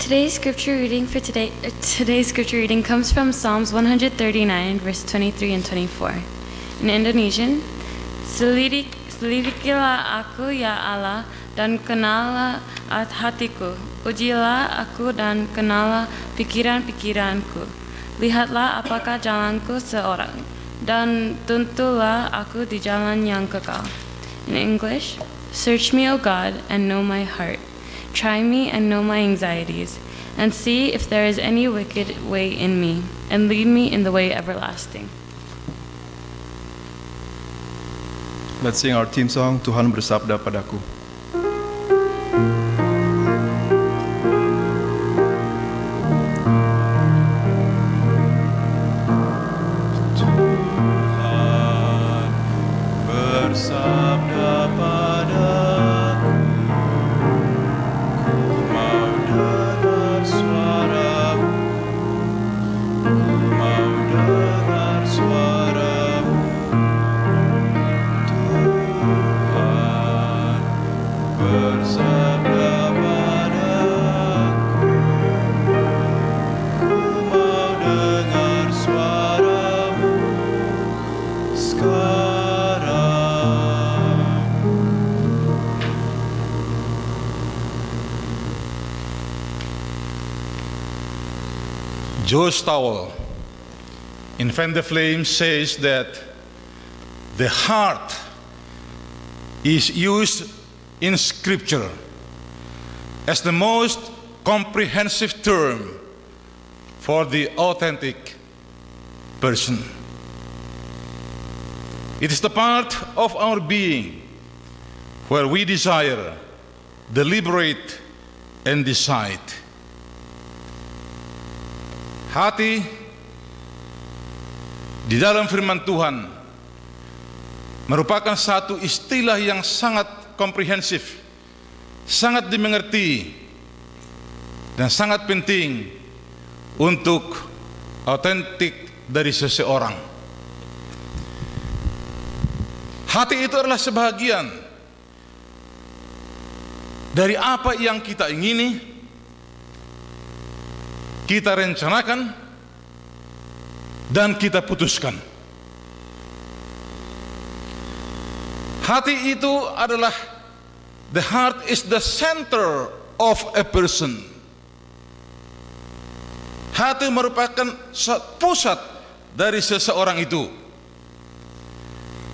Today's scripture reading comes from Psalms 139, verse 23 and 24. In Indonesian, Selidikilah aku ya Allah dan kenallah hatiku. Ujilah aku dan kenallah pikiran-pikiranku. Lihatlah apakah jalanku seorang dan tuntunlah aku di jalan yang kekal. In English, search me, O God, and know my heart. Try me and know my anxieties, and see if there is any wicked way in me, and lead me in the way everlasting. Let's sing our theme song, Tuhan bersabda padaku. Tuhan bersabda padaku, ku mau dengar suaramu, ku mau dengar suaramu. Tuhan bersabda padaku, ku mau dengar suaramu sekarang. Joe Stowell in Fan the Flame says that the heart is used in Scripture as the most comprehensive term for the authentic person. It is the part of our being where we desire, deliberate, and decide. Hati di dalam firman Tuhan merupakan satu istilah yang sangat komprehensif, sangat dimengerti, dan sangat penting untuk autentik dari seseorang. Hati itu adalah sebahagian dari apa yang kita ingini, kita rencanakan, dan kita putuskan. Hati itu adalah, the heart is the center of a person. Hati merupakan pusat dari seseorang itu.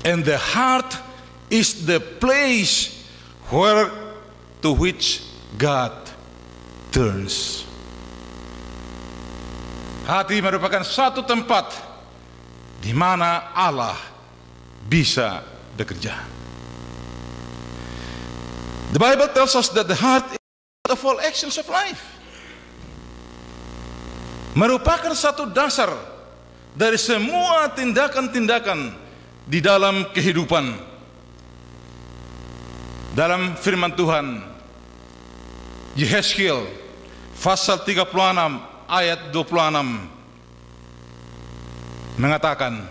And the heart is the place where to which God turns. Hati merupakan satu tempat di mana Allah bisa bekerja. The Bible tells us that the heart is of all actions of life. Merupakan satu dasar dari semua tindakan-tindakan di dalam kehidupan. Dalam firman Tuhan, Yehezkiel pasal 36 ayat 26 mengatakan,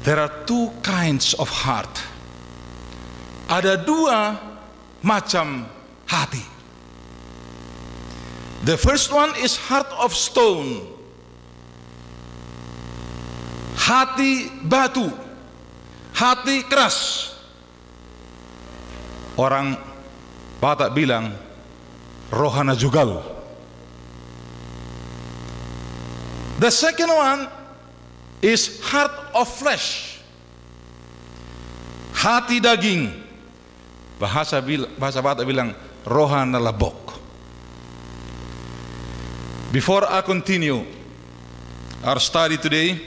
there are two kinds of heart. Ada dua macam hati. The first one is heart of stone. Hati batu, hati keras. Orang Batak bilang rohana jugal. The second one is heart of flesh. Hati daging. Bahasa Batak bilang rohana labok. Before I continue our study today,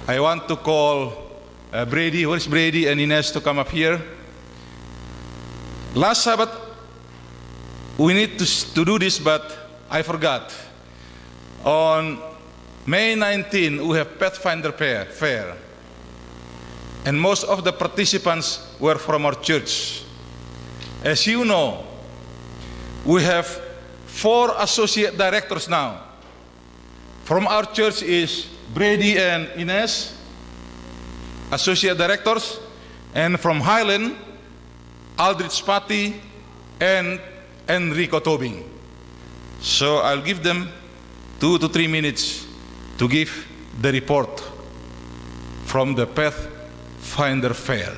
I want to call Brady, where's Brady, and Ines to come up here. Last Sabbath, we need to do this, but I forgot. On May 19, we have Pathfinder Fair. And most of the participants were from our church. As you know, we have 4 associate directors now. From our church is Brady and Ines, associate directors, and from Highland, Aldrich Patti and Enrico Tobing. So I'll give them 2 to 3 minutes to give the report from the Pathfinder Fair.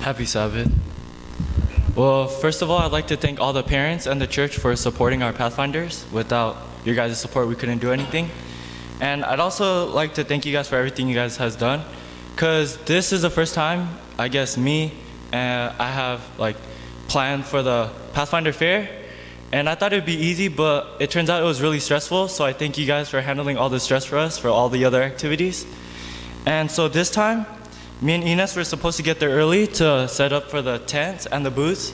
Happy Sabbath. Well, first of all, I'd like to thank all the parents and the church for supporting our Pathfinders. Without your guys' support, we couldn't do anything. And I'd also like to thank you guys for everything you guys has done, because this is the first time, I guess, I have planned for the Pathfinder Fair, and I thought it'd be easy, but it turns out it was really stressful. So I thank you guys for handling all the stress for us for all the other activities. And so this time, me and Ines were supposed to get there early to set up for the tents and the booths.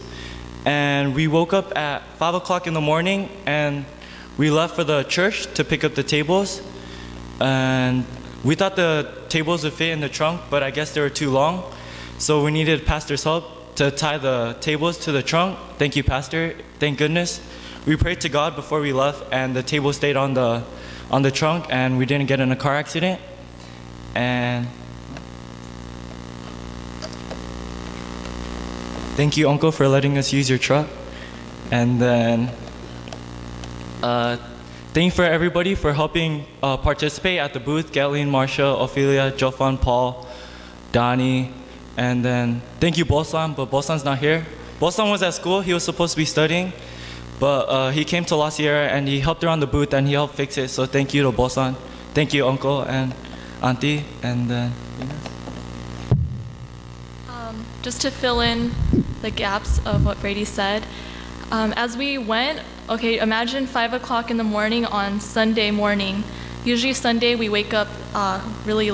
And we woke up at 5 o'clock in the morning and we left for the church to pick up the tables. And we thought the tables would fit in the trunk, but I guess they were too long. So we needed Pastor's help to tie the tables to the trunk. Thank you, Pastor. Thank goodness. We prayed to God before we left, and the table stayed on the trunk, and we didn't get in a car accident. And thank you, Uncle, for letting us use your truck. And then thank you for everybody for helping participate at the booth. Gatlin, Marsha, Ophelia, Jofan, Paul, Donnie. And then thank you, Bosan, but Bosan's not here. Bosan was at school. He was supposed to be studying, but he came to La Sierra and he helped around the booth and he helped fix it. So thank you to Bosan. Thank you, Uncle and Auntie. And then just to fill in the gaps of what Brady said, as we went, okay, imagine 5 o'clock in the morning on Sunday morning. Usually Sunday we wake up really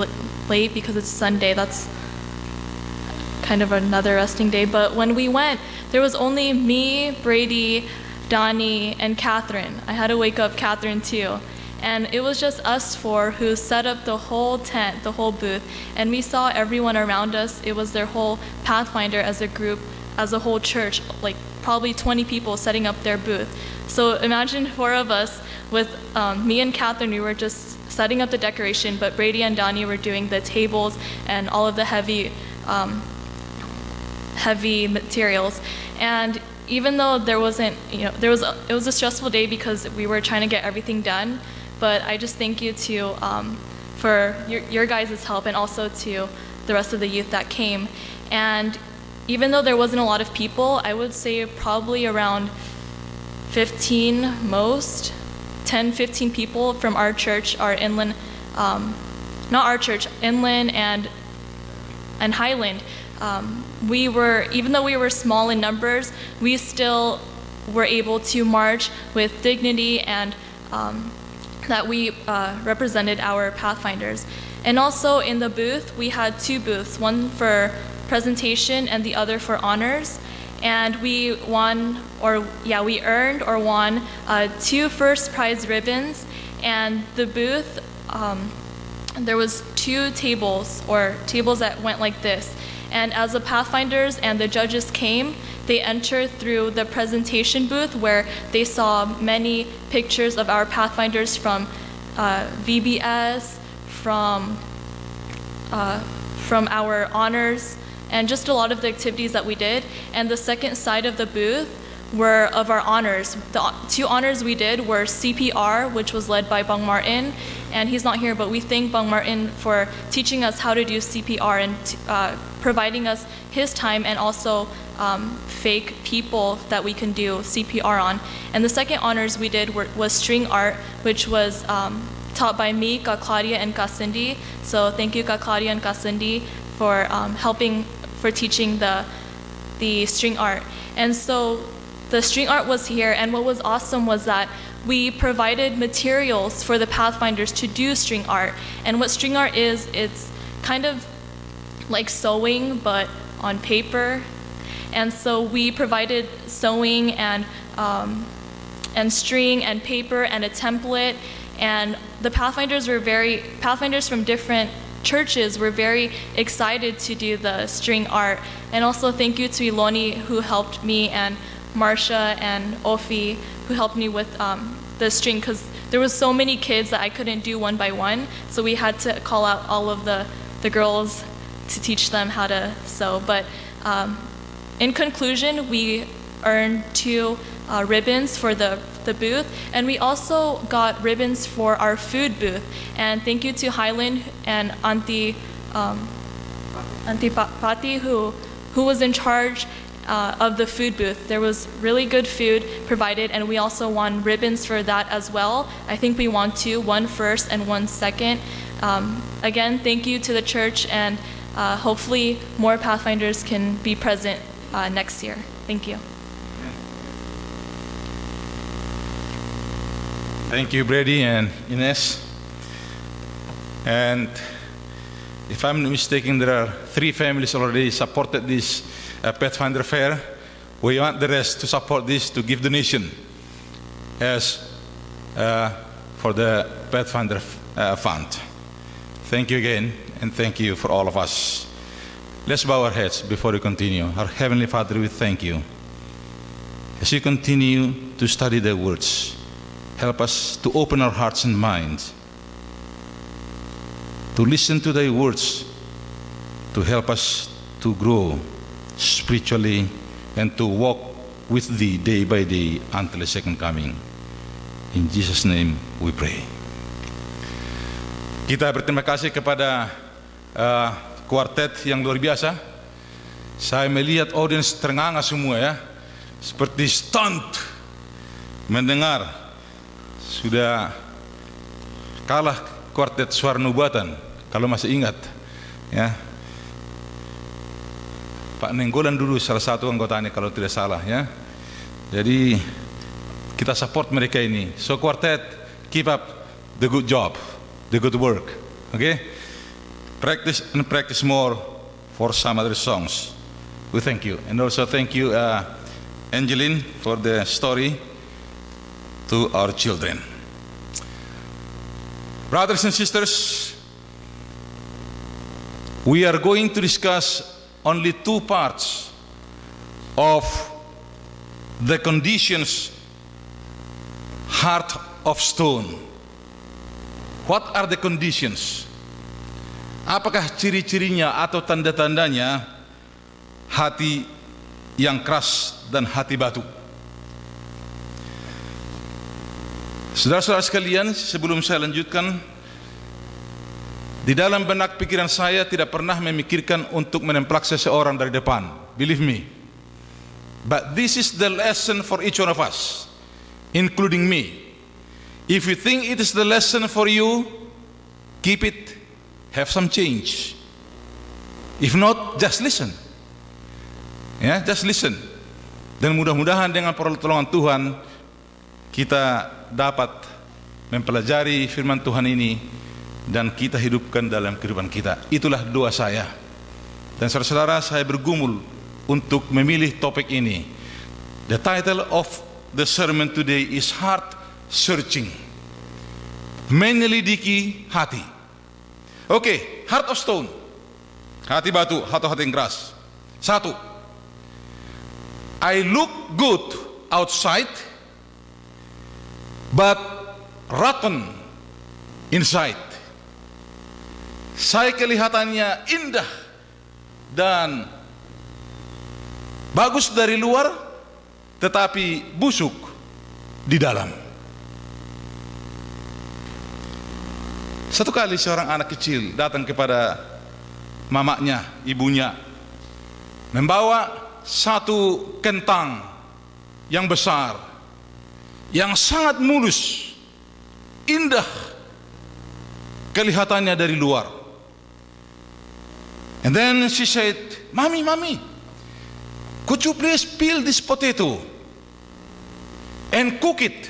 late because it's Sunday. That's kind of another resting day. But when we went, there was only me, Brady, Donnie, and Catherine. I had to wake up Catherine too. And it was just us four who set up the whole tent, the whole booth. And we saw everyone around us. It was their whole Pathfinder as a group, as a whole church, like probably 20 people setting up their booth. So imagine 4 of us with me and Catherine, we were just setting up the decoration, but Brady and Donnie were doing the tables and all of the heavy materials. And even though there wasn't, it was a stressful day because we were trying to get everything done, but I just thank you for your guys' help and also to the rest of the youth that came. And even though there wasn't a lot of people, I would say probably around 15 most, 10, 15 people from our church, our Inland, not our church, Inland and Highland. Even though we were small in numbers, we still were able to march with dignity and that we represented our Pathfinders. And also in the booth, we had 2 booths, one for presentation and the other for honors. And we earned or won 2 first prize ribbons. And the booth, there was 2 tables, or tables that went like this. And as the Pathfinders and the judges came, they entered through the presentation booth where they saw many pictures of our Pathfinders from VBS, from our honors, and just a lot of the activities that we did. And the second side of the booth were of our honors. The 2 honors we did were CPR, which was led by Bang Martin, and he's not here, but we thank Bang Martin for teaching us how to do CPR and providing us his time and also fake people that we can do CPR on. And the second honors we did was string art, which was taught by me, Ka Claudia, and Ka Cindy. So thank you, Ka Claudia and Ka Cindy, for teaching the string art. And so the string art was here, and what was awesome was that we provided materials for the Pathfinders to do string art. And what string art is, it's kind of like sewing, but on paper. And so we provided sewing and string and paper and a template. And the Pathfinders from different churches were very excited to do the string art. And also thank you to Iloni, who helped me, and Marsha and Ofi, who helped me with the string, because there was so many kids that I couldn't do one by one. So we had to call out all of the girls to teach them how to sew. But in conclusion, we earned 2 ribbons for the booth, and we also got ribbons for our food booth. And thank you to Highland and Auntie Pati who was in charge of the food booth. There was really good food provided, and we also won ribbons for that as well. I think we won 2, 1 first and 1 second. Again, thank you to the church, and hopefully more Pathfinders can be present next year. Thank you. Thank you, Brady and Ines. And if I'm not mistaken, there are 3 families already supported this Pathfinder Fair. We want the rest to support this, to give donation as for the Pathfinder Fund. Thank you again, and thank you for all of us. Let's bow our heads before we continue. Our Heavenly Father, we thank you. As we continue to study the words, help us to open our hearts and minds, to listen to thy words, to help us to grow spiritually and to walk with thee day by day until the second coming. In Jesus' name we pray. Kita berterima kasih kepada kuartet yang luar biasa. Saya melihat audiens ternganga semua ya, seperti stunned mendengar. Sudah kalah kuartet Suara Nubuatan, kalau masih ingat ya. Pak Nenggolan dulu salah satu anggotanya kalau tidak salah ya. Jadi kita support mereka ini. So quartet, keep up the good job, the good work. Okay? Practice and practice more for some other songs. We thank you. And also thank you Angeline for the story to our children. Brothers and sisters, we are going to discuss only 2 parts of the conditions heart of stone. What are the conditions? Apakah ciri-cirinya atau tanda-tandanya hati yang keras dan hati batu? Saudara-saudara sekalian, sebelum saya lanjutkan, di dalam benak pikiran saya tidak pernah memikirkan untuk menemplak seseorang dari depan. Believe me. But this is the lesson for each one of us, including me. If you think it is the lesson for you, keep it, have some change. If not, just listen. Ya, just listen. Dan mudah-mudahan dengan pertolongan Tuhan, kita dapat mempelajari firman Tuhan ini dan kita hidupkan dalam kehidupan kita. Itulah doa saya. Dan saudara-saudara, saya bergumul untuk memilih topik ini. The title of the sermon today is Heart Searching. Menyelidiki hati. Oke, heart of stone. Hati batu atau hati yang keras. 1. I look good outside, but rotten inside. Saya kelihatannya indah dan bagus dari luar, tetapi busuk di dalam. Satu kali seorang anak kecil datang kepada mamanya, ibunya, membawa satu kentang yang besar, yang sangat mulus, indah kelihatannya dari luar. And then she said, Mommy, could you please peel this potato and cook it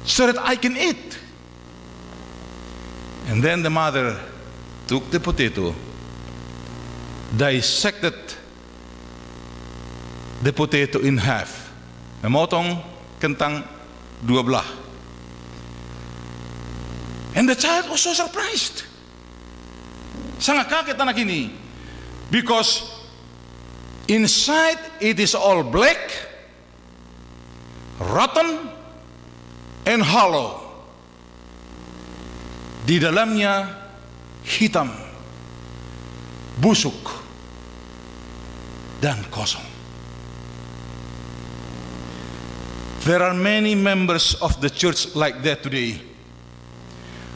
so that I can eat? And then the mother took the potato, dissected the potato in half, memotong kentang 2 belah. And the child was so surprised. Sangat kaget anak ini, because inside it is all black, rotten, and hollow. Di dalamnya hitam, busuk, dan kosong. There are many members of the church like that today.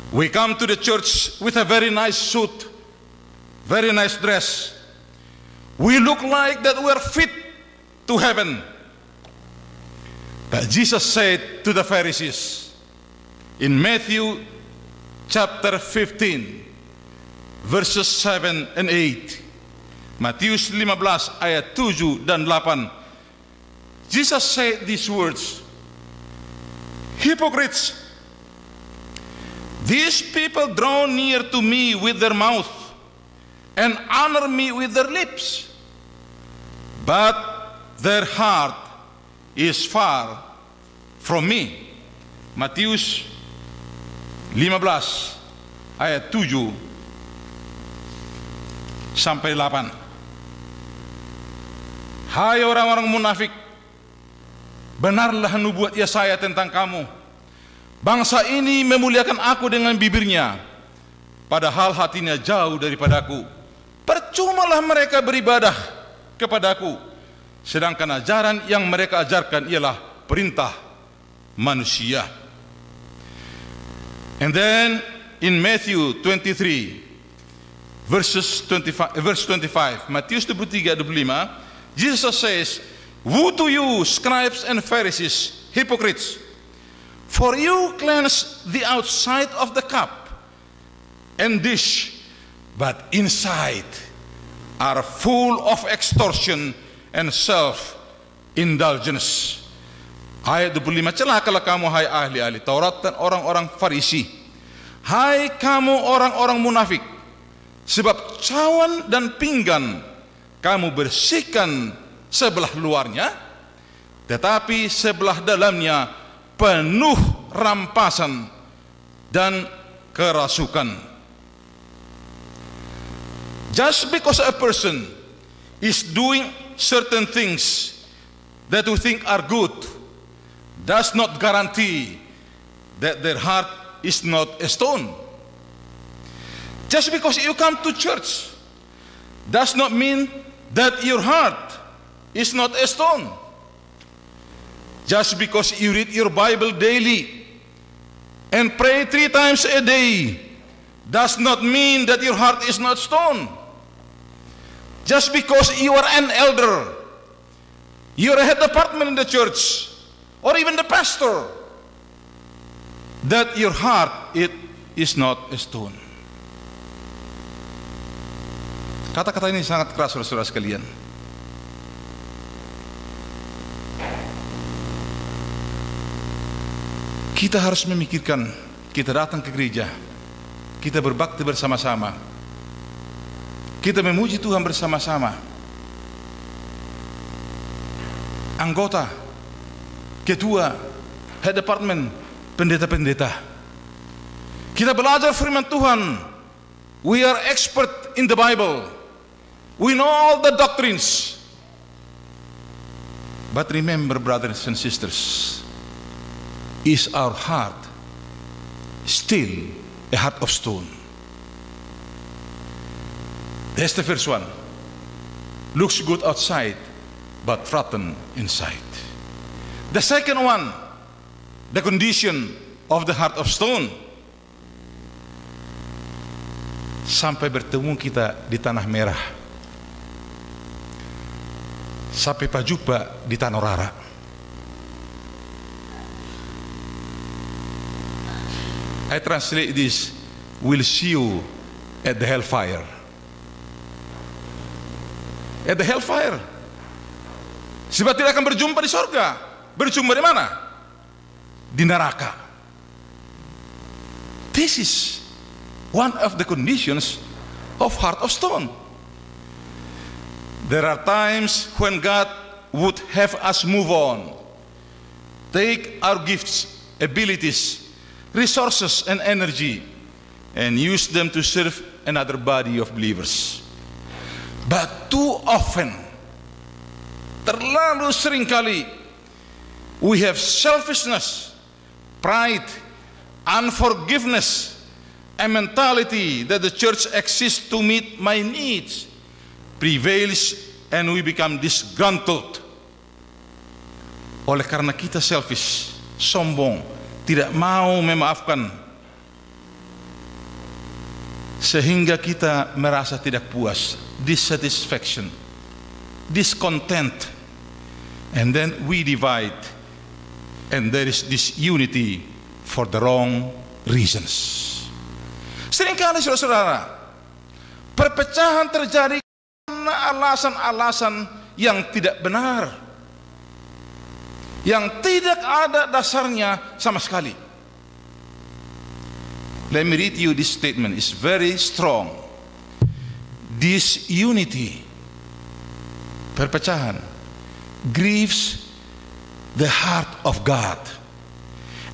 We come to the church with a very nice suit, very nice dress. We look like that we are fit to heaven. But Jesus said to the Pharisees in Matthew chapter 15, verses 7 and 8. Matius 15 ayat 7 dan 8. Jesus said these words, "Hypocrites, these people draw near to me with their mouth and honor me with their lips, but their heart is far from me." Matius 15 ayat 7 sampai 8. Hai orang-orang munafik, benarlah nubuat Yesaya tentang kamu. Bangsa ini memuliakan aku dengan bibirnya, padahal hatinya jauh daripadaku. Percumalah mereka beribadah kepadaku, sedangkan ajaran yang mereka ajarkan ialah perintah manusia. And then in Matthew 23 verse 25, Matius 23:25, Jesus says, "Woe to you, scribes and Pharisees, hypocrites! For you cleanse the outside of the cup and dish, but inside are full of extortion and self-indulgence." Ayat 25, celakalah kamu hai ahli-ahli Taurat dan orang-orang Farisi. Hai kamu orang-orang munafik, sebab cawan dan pinggan kamu bersihkan sebelah luarnya, tetapi sebelah dalamnya penuh rampasan dan kerasukan. Just because a person is doing certain things that we think are good does not guarantee that their heart is not a stone. Just because you come to church does not mean that your heart is not a stone. Just because you read your Bible daily and pray 3 times a day does not mean that your heart is not stone. Just because you are an elder, you are a head department in the church, or even the pastor, that your heart it is not a stone. Kata-kata ini sangat keras, saudara-saudara sekalian. Kita harus memikirkan, kita datang ke gereja, kita berbakti bersama-sama, kita memuji Tuhan bersama-sama. Anggota, ketua, head department, pendeta-pendeta, kita belajar firman Tuhan. We are expert in the Bible. We know all the doctrines. But remember, brothers and sisters, is our heart still a heart of stone? That's the first one. Looks good outside, but rotten inside. The second one, the condition of the heart of stone. Sampai bertemu kita di tanah merah, sampai pajumpa di tanah rara. I translate this, we'll see you at the hellfire. At the hellfire. Sebab tidak akan berjumpa di sorga. Berjumpa di mana? Di neraka. This is one of the conditions of heart of stone. There are times when God would have us move on, take our gifts, abilities, resources and energy and use them to serve another body of believers. But too often, terlalu seringkali, we have selfishness, pride, unforgiveness, a mentality that the church exists to meet my needs prevails and we become disgruntled. Oleh karena kita selfish, sombong, tidak mau memaafkan, sehingga kita merasa tidak puas, dissatisfaction, discontent, and then we divide, and there is disunity for the wrong reasons. Seringkali saudara-saudara, perpecahan terjadi karena alasan-alasan yang tidak benar, yang tidak ada dasarnya sama sekali. Let me read you this statement. It's very strong. Disunity, perpecahan, grieves the heart of God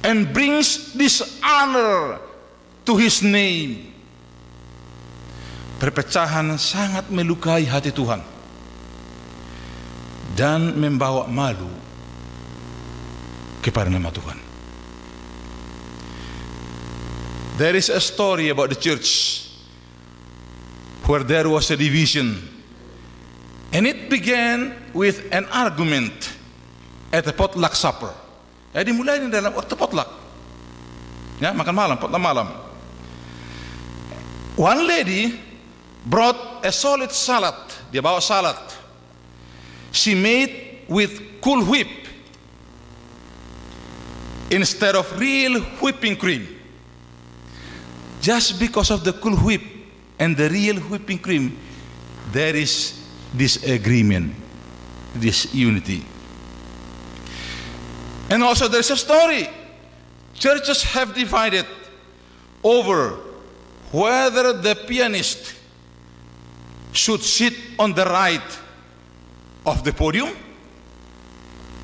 and brings dishonor to His name. Perpecahan sangat melukai hati Tuhan dan membawa malu kepada nama Tuhan. There is a story about the church where there was a division, and it began with an argument at a potluck supper. Jadi dimulai dalam waktu potluck, ya, makan malam, potluck malam. One lady brought a solid salad. Dia bawa salad. She made with Cool Whip instead of real whipping cream. Just because of the Cool Whip and the real whipping cream, there is disagreement, disunity. And also there's a story. Churches have divided over whether the pianist should sit on the right of the podium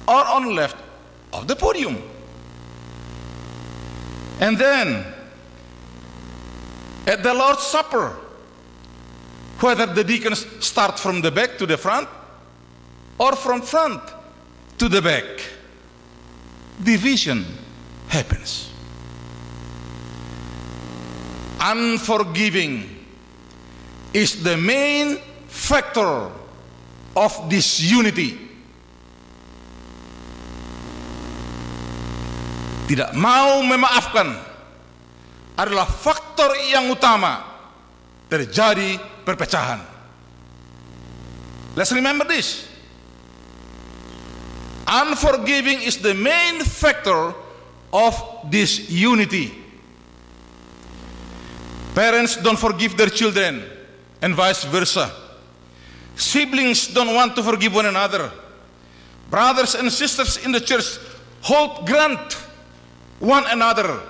or on the left of the podium. And then at the Lord's Supper, whether the deacons start from the back to the front or from front to the back, division happens. Unforgiving is the main factor of disunity. Tidak mau memaafkan adalah faktor yang utama terjadi perpecahan. Let's remember this. Unforgiving is the main factor of disunity. Parents don't forgive their children and vice versa. Siblings don't want to forgive one another. Brothers and sisters in the church hold grudge one another,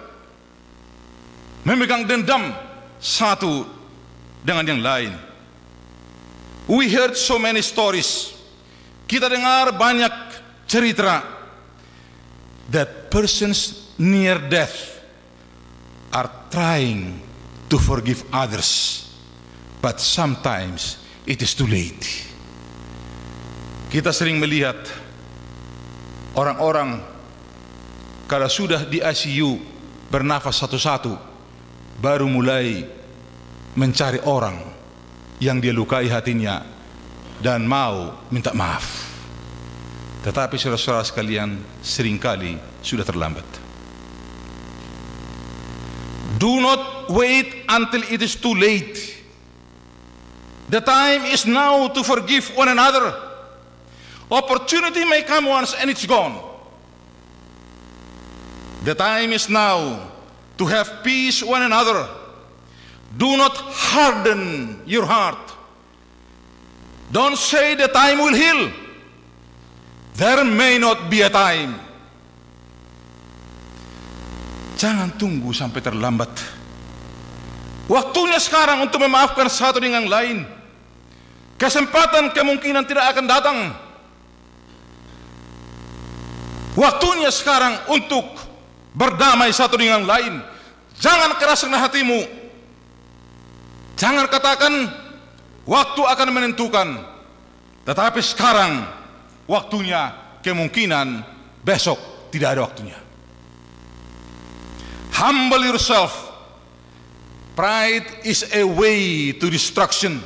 memegang dendam satu dengan yang lain. We heard so many stories. Kita dengar banyak cerita that persons near death are trying to forgive others, but sometimes it is too late. Kita sering melihat orang-orang kalau sudah di ICU bernafas satu-satu, baru mulai mencari orang yang dia lukai hatinya dan mau minta maaf. Tetapi saudara-saudara sekalian, seringkali sudah terlambat. Do not wait until it is too late. The time is now to forgive one another. Opportunity may come once and it's gone. The time is now to have peace one another. Do not harden your heart. Don't say the time will heal. There may not be a time. Jangan tunggu sampai terlambat. Waktunya sekarang untuk memaafkan satu dengan lain. Kesempatan kemungkinan tidak akan datang. Waktunya sekarang untuk berdamai satu dengan lain. Jangan keraskan hatimu. Jangan katakan waktu akan menentukan. Tetapi sekarang waktunya, kemungkinan besok tidak ada waktunya. Humble yourself. Pride is a way to destruction.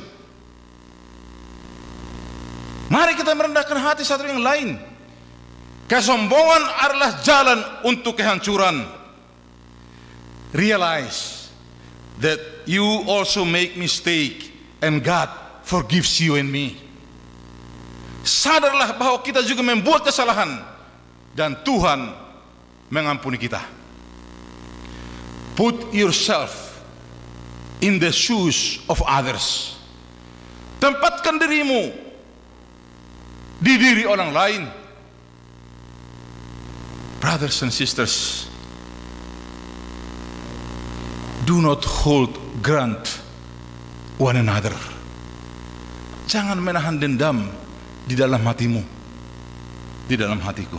Mari kita merendahkan hati satu yang lain. Kesombongan adalah jalan untuk kehancuran. Realize that you also make mistake and God forgives you and me. Sadarlah bahwa kita juga membuat kesalahan dan Tuhan mengampuni kita. Put yourself in the shoes of others. Tempatkan dirimu di diri orang lain. Brothers and sisters, do not hold grudge one another. Jangan menahan dendam di dalam hatimu, di dalam hatiku.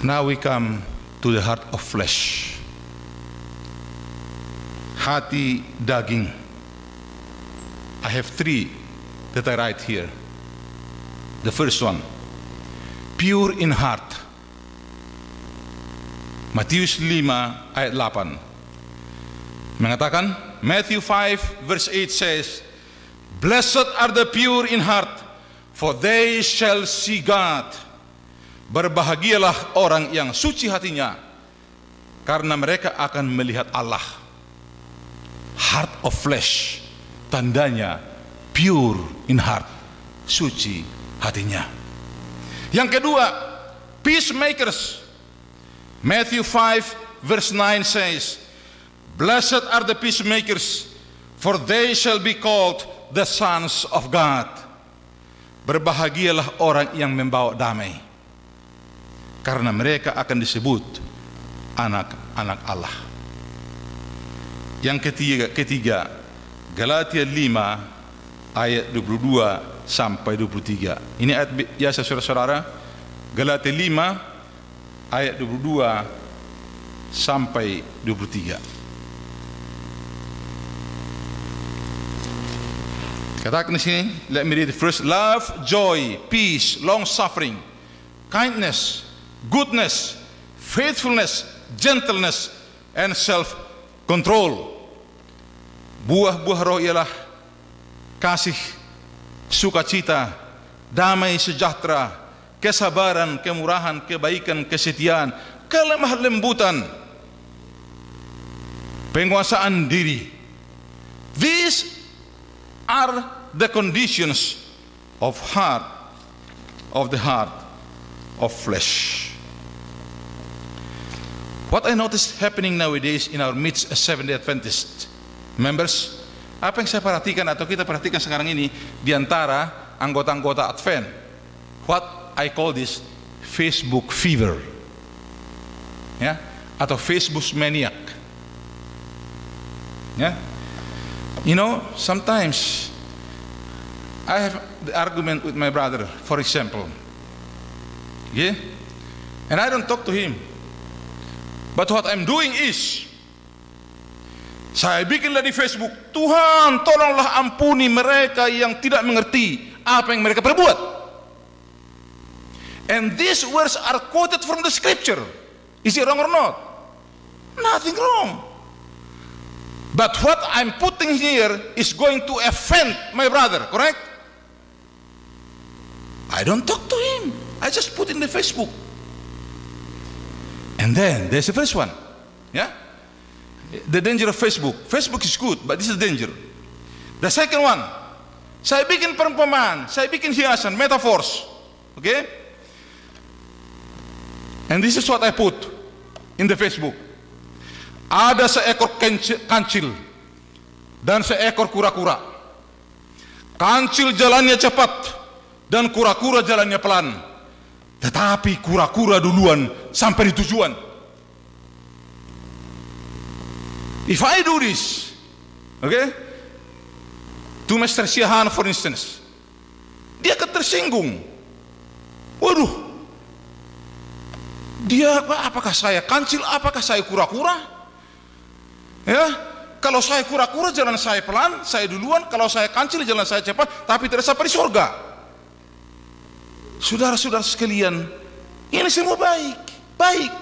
Now we come to the heart of flesh. Hati daging. I have 3 that I write here. The first one, pure in heart. Matius 5 ayat 8 mengatakan, Matthew 5 verse 8 says, blessed are the pure in heart, for they shall see God. Berbahagialah orang yang suci hatinya, karena mereka akan melihat Allah. Heart of flesh, tandanya pure in heart, suci hatinya. Yang kedua, peacemakers. Matthew 5 verse 9 says, blessed are the peacemakers, for they shall be called the sons of God. Berbahagialah orang yang membawa damai, karena mereka akan disebut anak-anak Allah. Yang ketiga, Galatia 5 ayat 22 sampai 23. Ini ayat biasa saudara-saudara. Galatia 5 ayat 22 sampai 23. Katakan di sini, let me read it first. Love, joy, peace, long suffering, kindness, goodness, faithfulness, gentleness, and self-control. Buah-buah roh ialah kasih, sukacita, damai sejahtera, kesabaran, kemurahan, kebaikan, kesetiaan, kelemah lembutan, penguasaan diri. These are the conditions of the heart of flesh. What I notice happening nowadays in our midst as Seventh-day Adventist members, apa yang saya perhatikan atau kita perhatikan sekarang ini di antara anggota-anggota Advent, what I call this Facebook fever, ya, atau Facebook maniac, ya. You know, sometimes I have the argument with my brother, for example, okay, and I don't talk to him, but what I'm doing is, saya bikinlah di Facebook, Tuhan tolonglah ampuni mereka yang tidak mengerti apa yang mereka perbuat. And these words are quoted from the scripture. Is it wrong or not? Nothing wrong. But what I'm putting here is going to offend my brother, correct? I don't talk to him. I just put in the Facebook. And then there's the first one. Yeah? The danger of Facebook. Facebook is good, but this is the danger. The second one, saya bikin perumpamaan, saya bikin hiasan, metaphors. Okay? And this is what I put in the Facebook. Ada seekor kancil dan seekor kura-kura. Kancil jalannya cepat dan kura-kura jalannya pelan. Tetapi kura-kura duluan sampai di tujuan. If I do this, okay, to Mr. Siahan for instance, dia akan tersinggung. Waduh, dia apakah saya kancil, apakah saya kura-kura? Ya, kalau saya kura-kura jalan saya pelan, saya duluan. Kalau saya kancil jalan saya cepat, tapi tidak sampai di surga. Saudara-saudara sekalian, ini semua baik.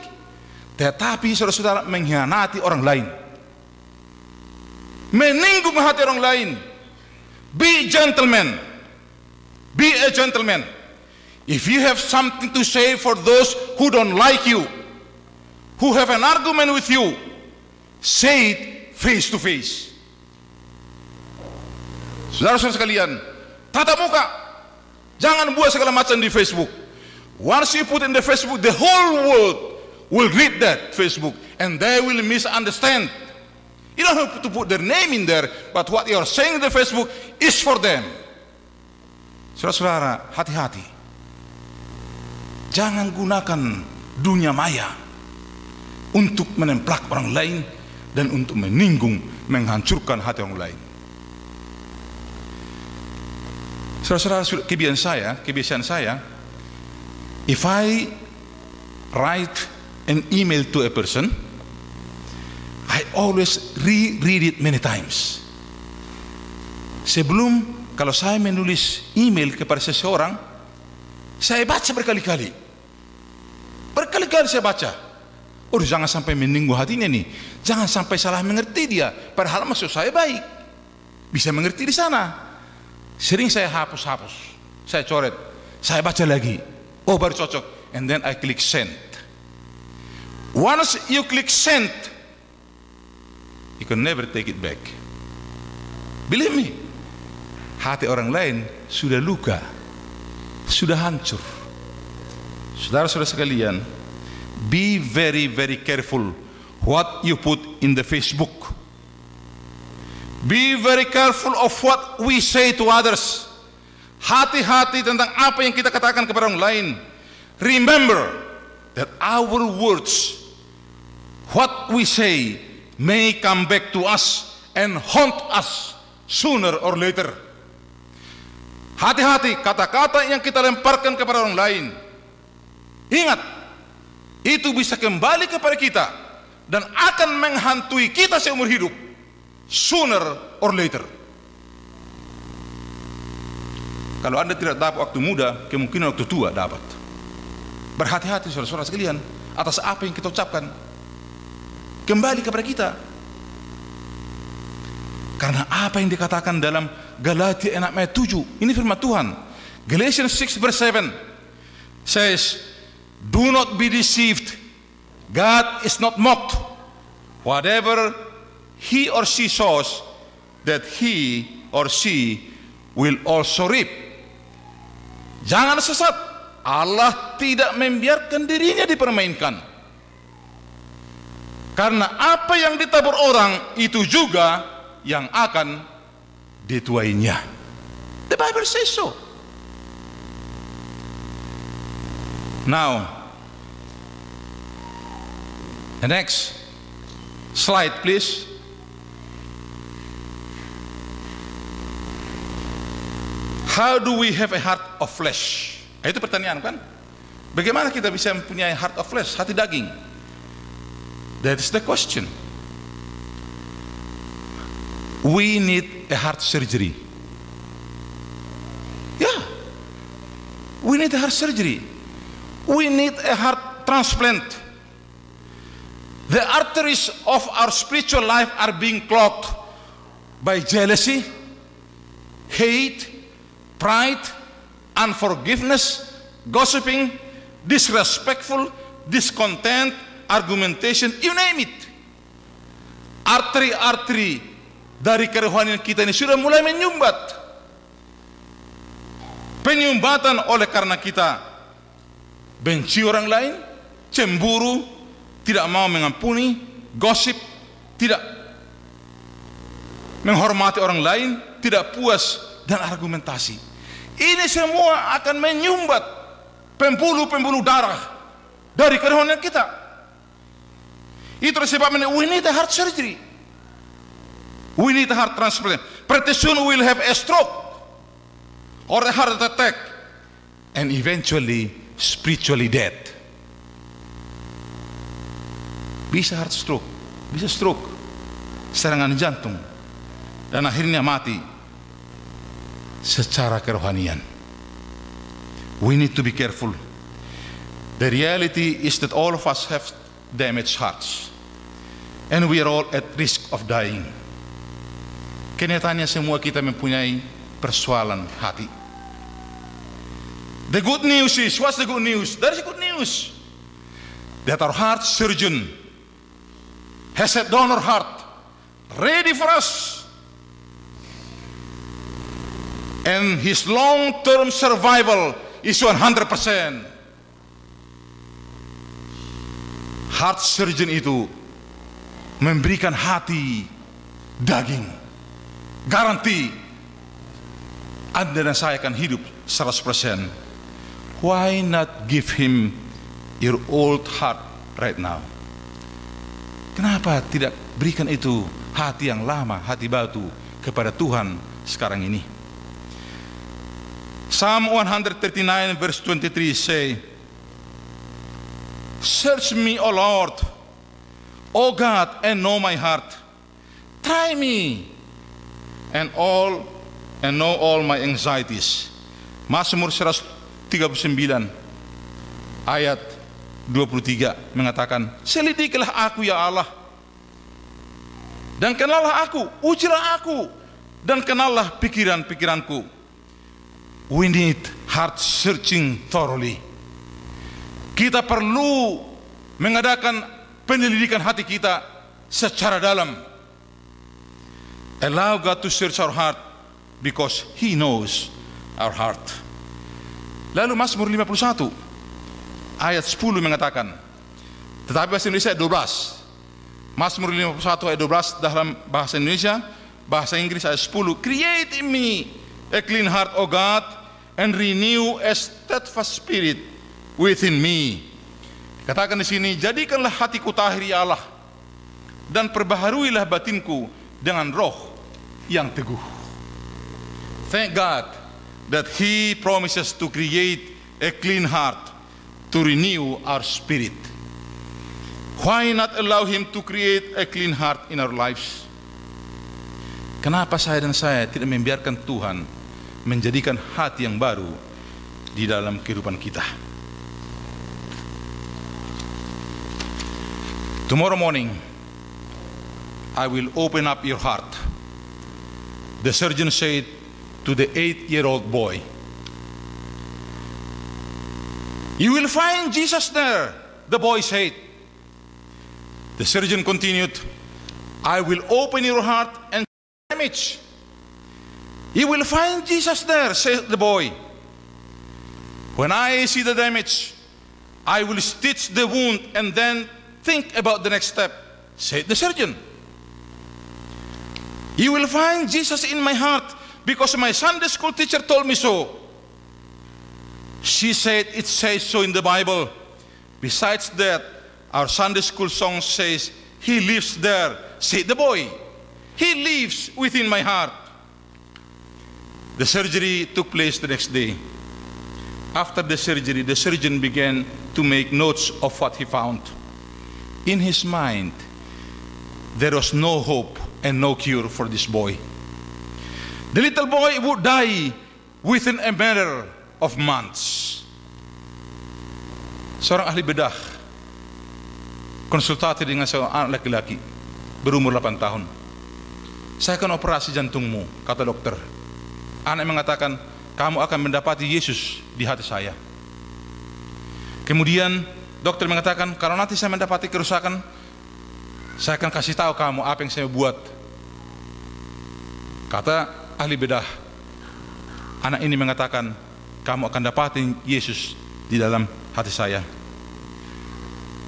Tetapi saudara-saudara mengkhianati orang lain, menyinggung hati orang lain, Be gentlemen. Be a gentleman. If you have something to say for those who don't like you, who have an argument with you, say it face to face. Saudara-saudara sekalian, tatap muka. Jangan buat segala macam di Facebook. Once you put in the Facebook, the whole world will read that Facebook and they will misunderstand. You don't have to put their name in there, but what you are saying in the Facebook is for them. Saudara-saudara, hati-hati. Jangan gunakan dunia maya untuk menemplak orang lain dan untuk meninggung, menghancurkan hati orang lain. Saudara-saudara, kebiasaan saya, if I write an email to a person, I always reread it many times. Sebelum, kalau saya menulis email kepada seseorang, saya baca berkali-kali. Berkali-kali saya baca. Oh, jangan sampai menyinggung hatinya nih. Jangan sampai salah mengerti dia. Padahal maksud saya baik. Bisa mengerti di sana. Sering saya hapus-hapus. Saya coret. Saya baca lagi. Oh, baru cocok. And then I click send. Once you click send, you can never take it back. Believe me. Hati orang lain sudah luka. Sudah hancur. Saudara-saudara sekalian, be very, very careful what you put in the Facebook. Be very careful of what we say to others. Hati-hati tentang apa yang kita katakan kepada orang lain. Remember that our words, what we say, may come back to us and haunt us sooner or later. Hati-hati kata-kata yang kita lemparkan kepada orang lain. Ingat, itu bisa kembali kepada kita dan akan menghantui kita seumur hidup, sooner or later. Kalau Anda tidak dapat waktu muda, kemungkinan waktu tua dapat. Berhati-hati saudara-saudara sekalian atas apa yang kita ucapkan. Kembali kepada kita. Karena apa yang dikatakan dalam Galatia 6 ayat 7, ini firman Tuhan. Galatians 6 verse 7 says, do not be deceived. God is not mocked. Whatever he or she sows, that he or she will also reap. Jangan sesat. Allah tidak membiarkan dirinya dipermainkan. Karena apa yang ditabur orang, itu juga yang akan dituainya. The Bible says so. Now, the next slide, please. How do we have a heart of flesh? Itu pertanyaan kan? Bagaimana kita bisa mempunyai heart of flesh, hati daging? That is the question. We need a heart surgery. Yeah, we need a heart surgery. We need a heart transplant. The arteries of our spiritual life are being clogged by jealousy, hate, pride, unforgiveness, gossiping, disrespectful, discontent, argumentation, you name it. Arteri-arteri dari kerohanian kita ini sudah mulai menyumbat. Penyumbatan oleh karena kita benci orang lain, cemburu, tidak mau mengampuni, gosip, tidak menghormati orang lain, tidak puas, dan argumentasi. Ini semua akan menyumbat pembuluh-pembuluh darah dari kerohanian kita. Itu sebabnya we need a heart surgery. We need a heart transplant. Pretty soon we will have a stroke or a heart attack and eventually spiritually dead. Bisa heart stroke, bisa stroke, serangan jantung, dan akhirnya mati secara kerohanian. We need to be careful. The reality is that all of us have damaged hearts, and we are all at risk of dying. Kenyataannya semua kita mempunyai persoalan hati. The good news is, what's the good news? There is good news. That our heart surgeon has a donor heart ready for us. And his long-term survival is 100%. Heart surgeon itu memberikan hati daging. Garanti Anda dan saya akan hidup 100%. Why not give him your old heart right now? Kenapa tidak berikan itu hati yang lama, hati batu kepada Tuhan sekarang ini? Psalm 139 verse 23 say, search me, O Lord, O God, and know my heart. Try me and know all my anxieties. Mazmur 139 ayat 23 mengatakan, selidikilah aku ya Allah, dan kenallah aku, ujilah aku, dan kenallah pikiran-pikiranku. We need heart searching thoroughly. Kita perlu mengadakan penyelidikan hati kita secara dalam. Allow God to search our heart because He knows our heart. Lalu Mazmur 51 ayat 10 mengatakan, tetapi bahasa Indonesia 12. Mazmur 51 ayat 12 dalam bahasa Indonesia, bahasa Inggris ayat 10. Create in me a clean heart, O God, and renew a steadfast spirit within me. Katakan di sini, jadikanlah hatiku tahir ya Allah, dan perbaharuilah batinku dengan roh yang teguh. Thank God that He promises to create a clean heart to renew our spirit. Why not allow Him to create a clean heart in our lives? Kenapa saya dan saya tidak membiarkan Tuhan menjadikan hati yang baru di dalam kehidupan kita? Tomorrow morning, I will open up your heart. The surgeon said to the 8-year-old boy, you will find Jesus there, the boy said. The surgeon continued, I will open your heart and damage. You will find Jesus there, said the boy. When I see the damage, I will stitch the wound and then think about the next step, said the surgeon. You will find Jesus in my heart because my Sunday school teacher told me so. She said it says so in the Bible. Besides that, our Sunday school song says, He lives there, said the boy. He lives within my heart. The surgery took place the next day. After the surgery, the surgeon began to make notes of what he found. In his mind, there was no hope and no cure for this boy. The little boy would die within a matter of months. Seorang ahli bedah konsultasi dengan seorang anak laki-laki berumur 8 tahun. Saya akan operasi jantungmu, kata dokter. Anak mengatakan, kamu akan mendapati Yesus di hati saya. Kemudian dokter mengatakan, kalau nanti saya mendapati kerusakan, saya akan kasih tahu kamu apa yang saya buat. Kata ahli bedah, anak ini mengatakan, kamu akan dapatin Yesus di dalam hati saya.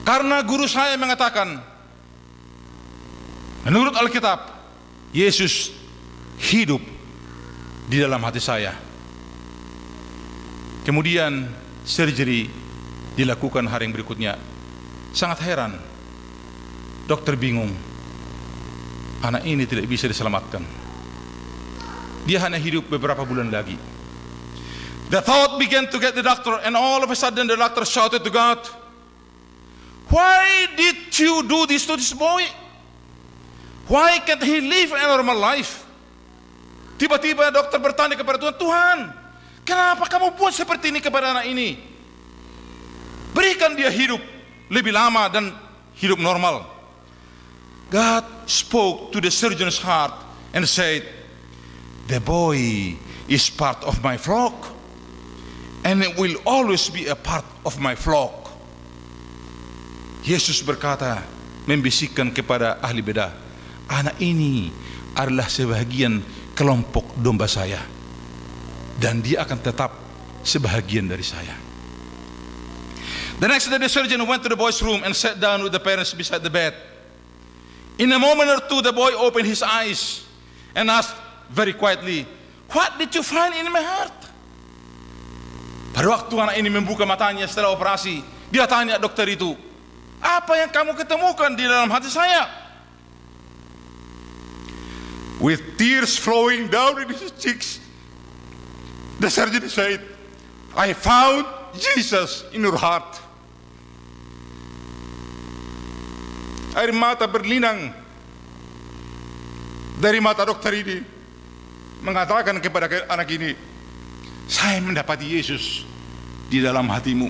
Karena guru saya mengatakan, menurut Alkitab, Yesus hidup di dalam hati saya. Kemudian surgery dilakukan hari yang berikutnya. Sangat heran, dokter bingung, anak ini tidak bisa diselamatkan. Dia hanya hidup beberapa bulan lagi. The thought began to get the doctor, and all of a sudden the doctor shouted to God, why did you do this to this boy? Why can't he live a normal life? Tiba-tiba dokter bertanya kepada Tuhan, Tuhan, kenapa kamu buat seperti ini kepada anak ini? Berikan dia hidup lebih lama dan hidup normal. God spoke to the surgeon's heart and said, the boy is part of my flock, and it will always be a part of my flock. Yesus berkata, membisikkan kepada ahli beda, anak ini adalah sebahagian kelompok domba saya, dan dia akan tetap sebahagian dari saya. The next day the surgeon went to the boy's room and sat down with the parents beside the bed. In a moment or two the boy opened his eyes and asked very quietly, "What did you find in my heart?" Pada waktu anak ini membuka matanya setelah operasi, dia tanya dokter itu, "Apa yang kamu ketemukan di dalam hati saya?" With tears flowing down in his cheeks, the surgeon said, "I found Jesus in your heart." Air mata berlinang dari mata dokter ini, mengatakan kepada anak ini, "Saya mendapati Yesus di dalam hatimu."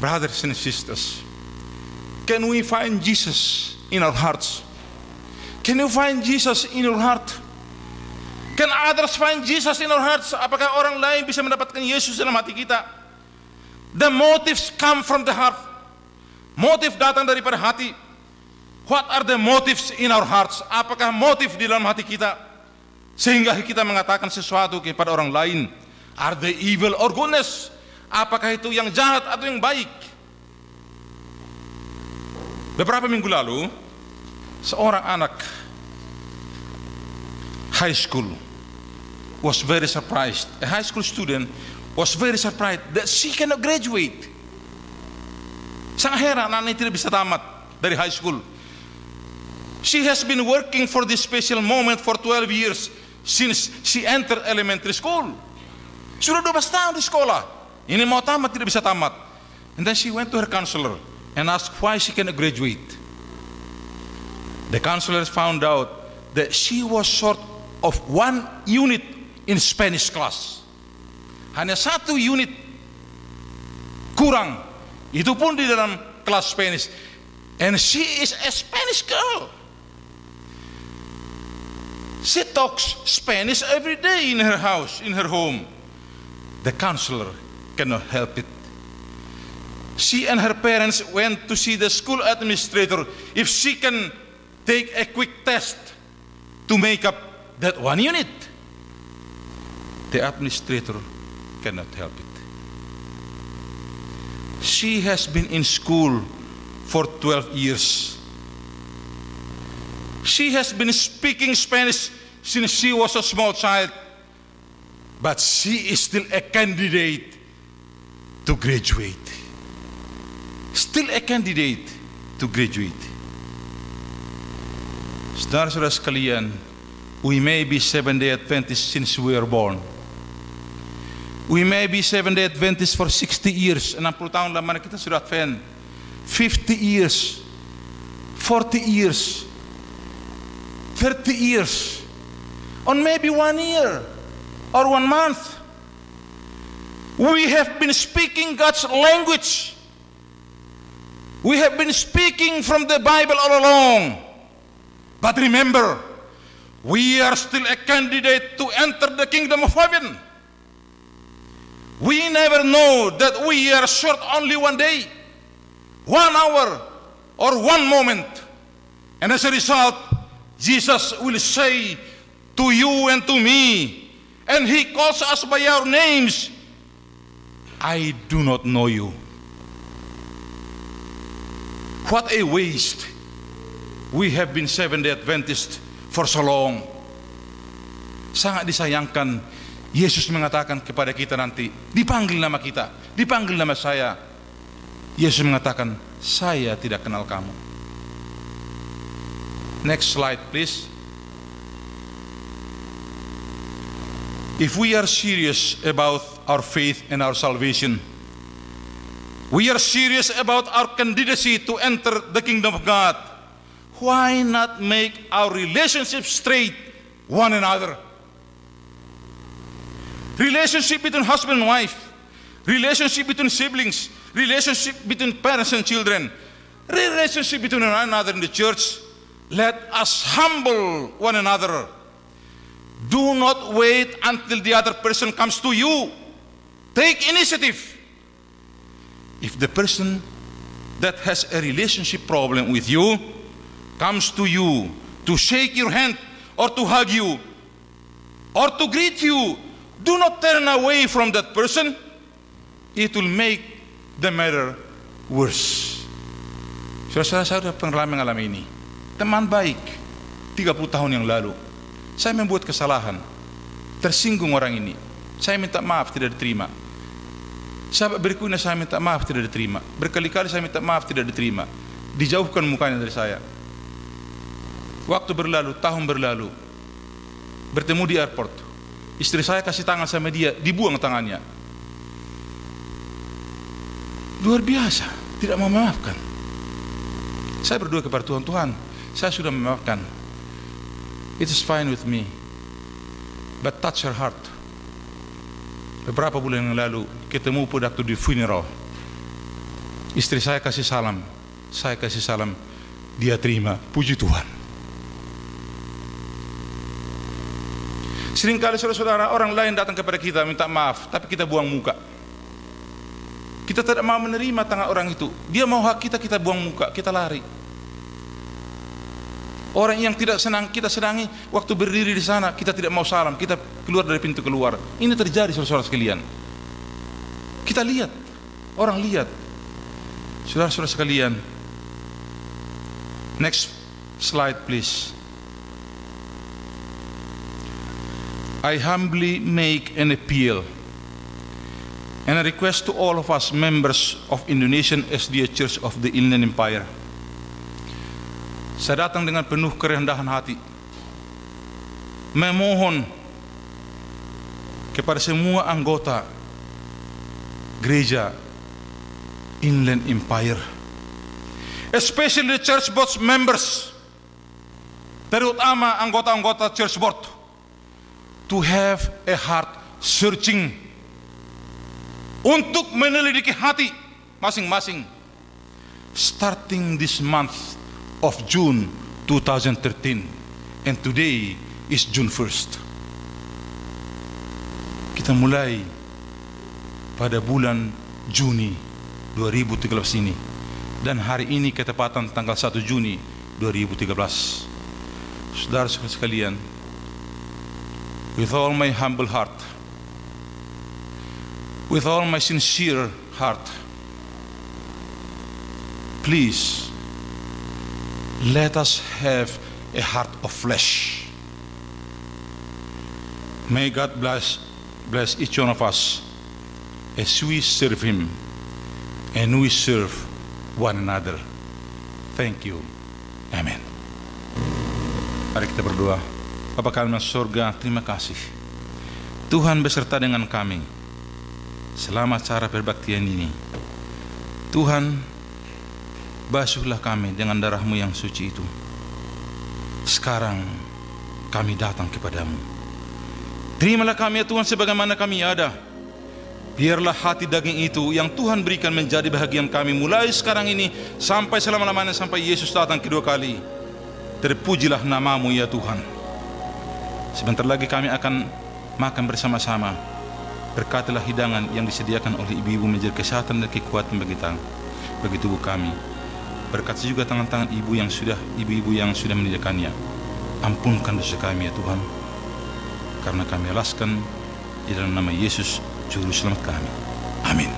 Brothers and sisters, can we find Jesus in our hearts? Can you find Jesus in your heart? Can others find Jesus in our hearts? Apakah orang lain bisa mendapatkan Yesus dalam hati kita? The motives come from the heart. Motif datang daripada hati. What are the motives in our hearts? Apakah motif di dalam hati kita sehingga kita mengatakan sesuatu kepada orang lain? Are they evil or goodness? Apakah itu yang jahat atau yang baik? Beberapa minggu lalu, seorang anak high school was very surprised. A high school student was very surprised that she cannot graduate. Sangat heran anak ini tidak bisa tamat dari high school. She has been working for this special moment for 12 years since she entered elementary school. Sudah 12 tahun di sekolah. Ini mau tamat tidak bisa tamat. And then she went to her counselor and asked why she cannot graduate. The counselor found out that she was short of 1 unit in Spanish class. Hanya 1 unit kurang, itu pun di dalam kelas Spanish. And she is a Spanish girl. She talks Spanish every day in her house, in her home. The counselor cannot help it. She and her parents went to see the school administrator if she can take a quick test to make up that 1 unit. The administrator cannot help it. She has been in school for 12 years. She has been speaking Spanish since she was a small child, but she is still a candidate to graduate. Still a candidate to graduate. Saudara-saudara sekalian, we may be Seventh-day Adventists since we were born. We may be Seventh-day Adventists for 60 years. 60 tahun lamanya kita sudah Advent. 50 years. 40 years. 30 years. Or maybe 1 year. Or 1 month. We have been speaking God's language. We have been speaking from the Bible all along. But remember, we are still a candidate to enter the kingdom of heaven. We never know that we are short only 1 day, 1 hour, or 1 moment. And as a result, Jesus will say to you and to me, and He calls us by our names, "I do not know you." What a waste. We have been Seventh-day Adventists for so long. Sangat disayangkan. Yesus mengatakan kepada kita nanti, dipanggil nama kita, dipanggil nama saya. Yesus mengatakan, "Saya tidak kenal kamu." Next slide, please. If we are serious about our faith and our salvation, we are serious about our candidacy to enter the kingdom of God, why not make our relationship straight one another? Relationship between husband and wife, relationship between siblings, relationship between parents and children, relationship between one another in the church. Let us humble one another. Do not wait until the other person comes to you. Take initiative. If the person that has a relationship problem with you comes to you to shake your hand or to hug you or to greet you, do not turn away from that person. It will make the matter worse. Saudara-saudara, saya sudah pernah mengalami ini. Teman baik 30 tahun yang lalu, saya membuat kesalahan, tersinggung orang ini, saya minta maaf, tidak diterima. Sahabat berikutnya saya minta maaf, tidak diterima. Berkali-kali saya minta maaf, tidak diterima. Dijauhkan mukanya dari saya. Waktu berlalu, tahun berlalu, bertemu di airport, istri saya kasih tangan sama dia, dibuang tangannya. Luar biasa, tidak mau memaafkan. Saya berdoa kepada Tuhan, Tuhan, saya sudah memaafkan. It is fine with me, but touch her heart. Beberapa bulan yang lalu, ketemu pada waktu di funeral. Istri saya kasih salam, saya kasih salam, dia terima, puji Tuhan. Seringkali saudara-saudara, orang lain datang kepada kita minta maaf, tapi kita buang muka. Kita tidak mau menerima tangan orang itu. Dia mau hak kita, kita buang muka, kita lari. Orang yang tidak senang kita senangi, waktu berdiri di sana kita tidak mau salam, kita keluar dari pintu keluar. Ini terjadi saudara-saudara sekalian. Kita lihat, orang lihat. Saudara-saudara sekalian, next slide please. I humbly make an appeal and a request to all of us members of Indonesian SDA Church of the Inland Empire. Saya datang dengan penuh kerendahan hati, memohon kepada semua anggota gereja Inland Empire, especially the church board members, terutama anggota-anggota church board, to have a heart searching, untuk menyelidiki hati masing-masing, starting this month of June 2013, and today is June 1st. Kita mulai pada bulan Juni 2013 ini, dan hari ini ketepatan tanggal 1 Juni 2013. Saudara-saudara sekalian, with all my humble heart, with all my sincere heart, please let us have a heart of flesh. May God bless each one of us as we serve Him and we serve one another. Thank you. Amen. Mari kita berdoa. Bapa kami di surga, terima kasih Tuhan beserta dengan kami selama acara perbaktian ini. Tuhan, basuhlah kami dengan darah-Mu yang suci itu. Sekarang kami datang kepadamu. Terimalah kami ya Tuhan sebagaimana kami ada. Biarlah hati daging itu yang Tuhan berikan menjadi bahagian kami mulai sekarang ini sampai selama-lamanya, sampai Yesus datang kedua kali. Terpujilah nama-Mu ya Tuhan. Sebentar lagi kami akan makan bersama-sama. Berkatilah hidangan yang disediakan oleh ibu-ibu menjadi kesehatan dan kekuatan bagi tubuh kami. Berkati juga tangan-tangan ibu-ibu yang sudah menyediakannya. Ampunkan dosa kami ya Tuhan, karena kami alaskan di dalam nama Yesus Juru Selamat kami. Amin.